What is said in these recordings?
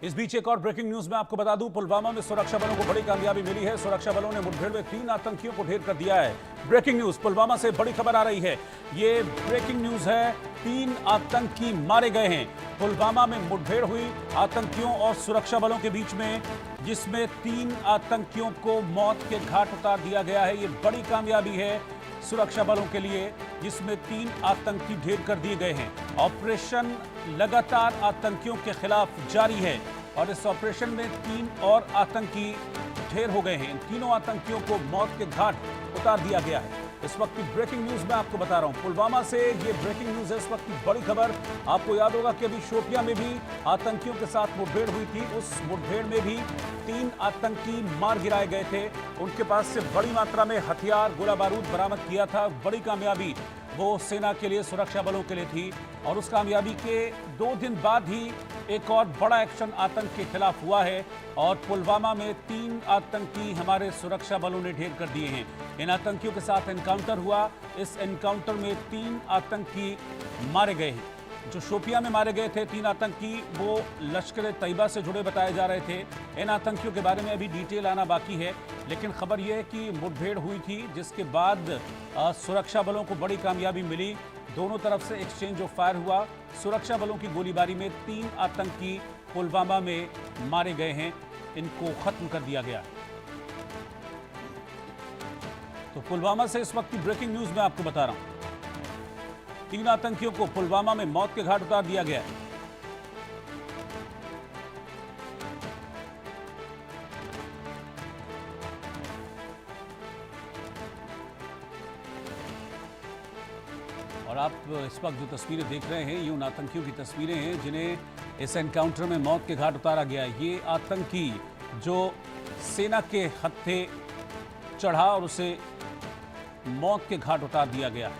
इस बीच एक और ब्रेकिंग न्यूज में आपको बता दूं, पुलवामा में सुरक्षा बलों को बड़ी कामयाबी मिली है। सुरक्षा बलों ने मुठभेड़ में 3 आतंकियों को ढेर कर दिया है। ब्रेकिंग न्यूज, पुलवामा से बड़ी खबर आ रही है। ये ब्रेकिंग न्यूज है, 3 आतंकी मारे गए हैं। पुलवामा में मुठभेड़ हुई आतंकियों और सुरक्षा बलों के बीच में, जिसमें 3 आतंकियों को मौत के घाट उतार दिया गया है। ये बड़ी कामयाबी है सुरक्षा बलों के लिए, जिसमें 3 आतंकी ढेर कर दिए गए हैं। ऑपरेशन लगातार आतंकियों के खिलाफ जारी है और इस ऑपरेशन में 3 और आतंकी ढेर हो गए हैं। इन तीनों आतंकियों को मौत के घाट उतार दिया गया है। इस वक्त की ब्रेकिंग न्यूज में आपको बता रहा हूं, पुलवामा से ये ब्रेकिंग न्यूज है। इस वक्त की बड़ी खबर, आपको याद होगा कि अभी शोपियां में भी आतंकियों के साथ मुठभेड़ हुई थी। उस मुठभेड़ में भी 3 आतंकी मार गिराए गए थे। उनके पास से बड़ी मात्रा में हथियार, गोला बारूद बरामद किया था। बड़ी कामयाबी वो सेना के लिए, सुरक्षा बलों के लिए थी। और उस कामयाबी के 2 दिन बाद ही एक और बड़ा एक्शन आतंक के खिलाफ हुआ है और पुलवामा में 3 आतंकी हमारे सुरक्षा बलों ने ढेर कर दिए हैं। इन आतंकियों के साथ एनकाउंटर हुआ। इस एनकाउंटर में 3 आतंकी मारे गए हैं। जो शोपियां में मारे गए थे 3 आतंकी, वो लश्कर तैयबा से जुड़े बताए जा रहे थे। इन आतंकियों के बारे में अभी डिटेल आना बाकी है, लेकिन खबर यह है कि मुठभेड़ हुई थी, जिसके बाद सुरक्षा बलों को बड़ी कामयाबी मिली। दोनों तरफ से एक्सचेंज ऑफ फायर हुआ। सुरक्षा बलों की गोलीबारी में 3 आतंकी पुलवामा में मारे गए हैं। इनको खत्म कर दिया गया। तो पुलवामा से इस वक्त की ब्रेकिंग न्यूज में आपको बता रहा हूं, 3 आतंकियों को पुलवामा में मौत के घाट उतार दिया गया है। और आप इस वक्त जो तस्वीरें देख रहे हैं, ये उन आतंकियों की तस्वीरें हैं जिन्हें इस एनकाउंटर में मौत के घाट उतारा गया। ये आतंकी जो सेना के हत्थे चढ़ा और उसे मौत के घाट उतार दिया गया।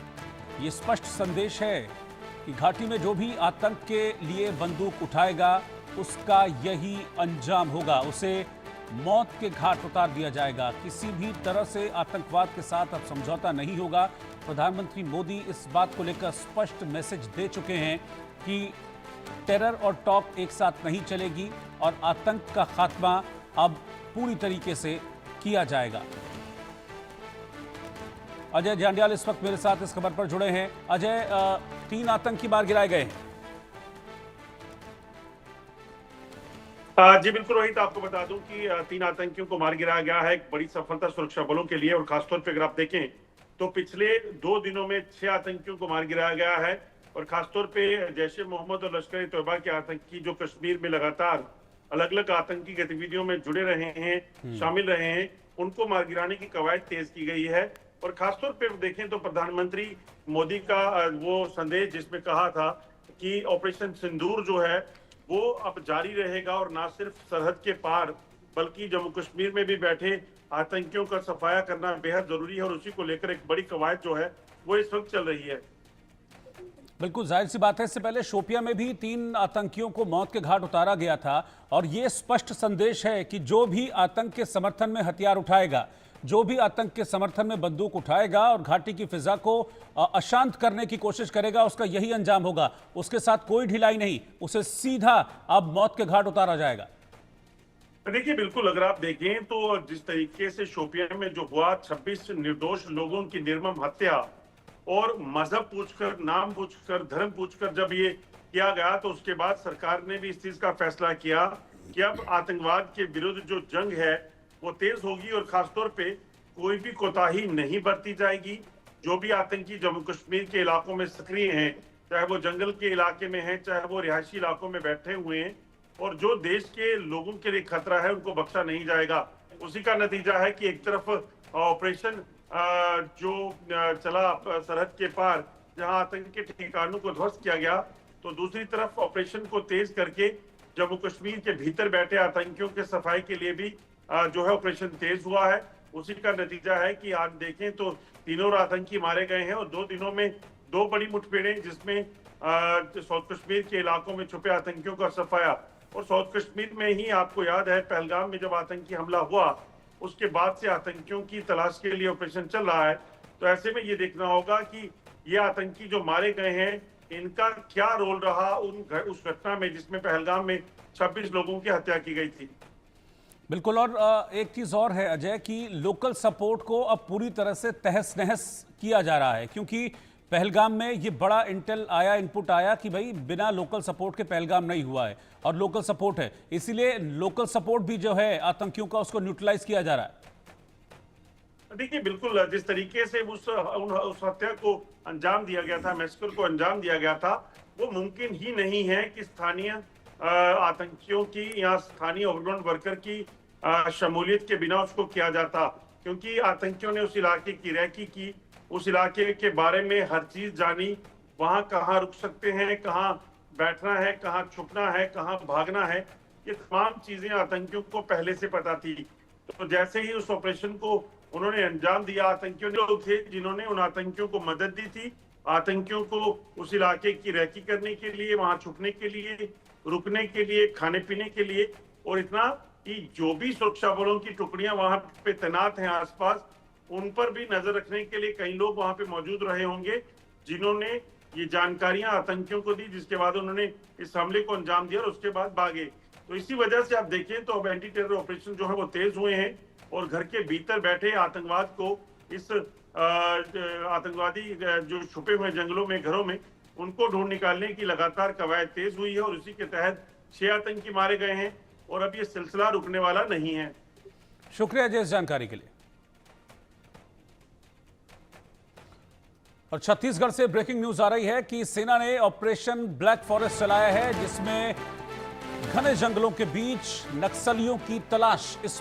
ये स्पष्ट संदेश है कि घाटी में जो भी आतंक के लिए बंदूक उठाएगा, उसका यही अंजाम होगा। उसे मौत के घाट उतार दिया जाएगा। किसी भी तरह से आतंकवाद के साथ अब समझौता नहीं होगा। प्रधानमंत्री मोदी इस बात को लेकर स्पष्ट मैसेज दे चुके हैं कि टेरर और टॉक एक साथ नहीं चलेगी और आतंक का खात्मा अब पूरी तरीके से किया जाएगा। अजय जांडियाल इस वक्त मेरे साथ इस खबर पर जुड़े हैं। अजय, 3 आतंकी मार गिराए गए हैं। जी बिल्कुल रोहित, आपको बता दूं कि 3 आतंकियों को मार गिराया गया है। एक बड़ी सफलता सुरक्षा बलों के लिए। और खासतौर पे अगर आप देखें तो पिछले 2 दिनों में 6 आतंकियों को मार गिराया गया है। और खासतौर पे जैश ए मोहम्मद और लश्कर तैयबा के आतंकी जो कश्मीर में लगातार अलग अलग आतंकी गतिविधियों में जुड़े रहे हैं, शामिल रहे हैं, उनको मार गिराने की कवायद तेज की गई है। और खासतौर पे देखें तो प्रधानमंत्री मोदी का वो संदेश जिसमें कहा था कि ऑपरेशन सिंदूर जो है वो अब जारी रहेगा और ना सिर्फ सरहद के पार बल्कि जम्मू कश्मीर में भी बैठे आतंकियों का सफाया करना बेहद जरूरी है। और उसी को लेकर एक बड़ी कवायद जो है वो इस वक्त चल रही है। बिल्कुल जाहिर सी बात है, इससे पहले शोपियां में भी 3 आतंकियों को मौत के घाट उतारा गया था। और ये स्पष्ट संदेश है कि जो भी आतंक के समर्थन में हथियार उठाएगा, जो भी आतंक के समर्थन में बंदूक उठाएगा और घाटी की फिजा को अशांत करने की कोशिश करेगा, उसका यही अंजाम होगा। उसके साथ कोई ढिलाई नहीं, उसे सीधा अब मौत के घाट उतारा जाएगा। देखिए बिल्कुल, अगर आप देखें तो जिस तरीके से शोपियां में जो हुआ, 26 निर्दोष लोगों की निर्मम हत्या और मजहब पूछकर, नाम पूछकर, धर्म पूछकर जब ये किया गया, तो उसके बाद सरकार ने भी इस चीज का फैसला किया कि अब आतंकवाद के विरुद्ध जो जंग है वो तेज होगी और खासतौर पे कोई भी कोताही नहीं बरती जाएगी। जो भी आतंकी जम्मू कश्मीर के इलाकों में सक्रिय हैं, चाहे वो जंगल के इलाके में हैं, चाहे वो रिहायशी इलाकों में बैठे हुए हैं, और जो देश के लोगों के लिए खतरा है, उनको बख्शा नहीं जाएगा। उसी का नतीजा है कि एक तरफ ऑपरेशन जो चला सरहद के पार, जहां आतंक के ठिकानों को ध्वस्त किया गया, तो दूसरी तरफ ऑपरेशन को तेज करके जम्मू कश्मीर के भीतर बैठे आतंकियों के सफाई के लिए भी जो है ऑपरेशन तेज हुआ है। उसी का नतीजा है कि आज देखें तो 3 आतंकी मारे गए हैं और 2 दिनों में 2 बड़ी मुठभेड़ें, जिसमें साउथ कश्मीर के इलाकों में छुपे आतंकियों का सफाया। और साउथ कश्मीर में ही आपको याद है, पहलगाम में जब आतंकी हमला हुआ, उसके बाद से आतंकियों की तलाश के लिए ऑपरेशन चल रहा है। तो ऐसे में ये देखना होगा कि ये आतंकी जो मारे गए हैं, इनका क्या रोल रहा उस घटना में जिसमें पहलगाम में 26 लोगों की हत्या की गई थी। बिल्कुल। और एक चीज और है अजय कि लोकल सपोर्ट को अब पूरी तरह से तहस नहस किया जा रहा है, क्योंकि पहलगाम में ये बड़ा इनपुट आया कि भाई बिना लोकल सपोर्ट के पहलगाम नहीं हुआ है और लोकल सपोर्ट है, इसीलिए लोकल सपोर्ट भी जो है आतंकियों का उसको न्यूट्रलाइज किया जा रहा है। देखिए बिल्कुल, जिस तरीके से उस हत्या को अंजाम दिया गया था, मैसेकर को अंजाम दिया गया था, वो मुमकिन ही नहीं है कि स्थानीय आतंकियों की या स्थानीय उपग्रह वर्कर की शमूलियत के बिना उसको किया जाता, क्योंकि आतंकियों ने उस इलाके की रैकी की, उस इलाके के बारे में हर चीज जानी, वहां कहाँ रुक सकते हैं, कहाँ बैठना है, कहाँ छुपना है, कहाँ भागना है, ये तमाम चीजें आतंकियों को पहले से पता थी। तो जैसे ही उस ऑपरेशन को उन्होंने अंजाम दिया, आतंकियों लोग थे जिन्होंने उन आतंकियों को मदद दी थी, आतंकियों को उस इलाके की रैकी करने के लिए, वहां छुपने के लिए, रुकने के लिए, खाने पीने के लिए, और इतना कि जो भी सुरक्षा बलों की टुकड़ियां वहां पे तैनात हैं आसपास, उन पर भी नजर रखने के लिए कई लोग वहां पे मौजूद रहे होंगे, जिन्होंने ये जानकारियां आतंकियों को दी, जिसके बाद उन्होंने इस हमले को अंजाम दिया और उसके बाद भागे। तो इसी वजह से आप देखें तो अब एंटी टेरर ऑपरेशन जो है वो तेज हुए हैं और घर के भीतर बैठे आतंकवाद को, इस आतंकवादी जो छुपे हुए जंगलों में, घरों में, उनको ढूंढ निकालने की लगातार कवायद तेज हुई है और उसी के तहत 6 आतंकी मारे गए हैं और अब ये सिलसिला रुकने वाला नहीं है। शुक्रिया अजय इस जानकारी के लिए। और छत्तीसगढ़ से ब्रेकिंग न्यूज आ रही है कि सेना ने ऑपरेशन ब्लैक फॉरेस्ट चलाया है, जिसमें घने जंगलों के बीच नक्सलियों की तलाश इस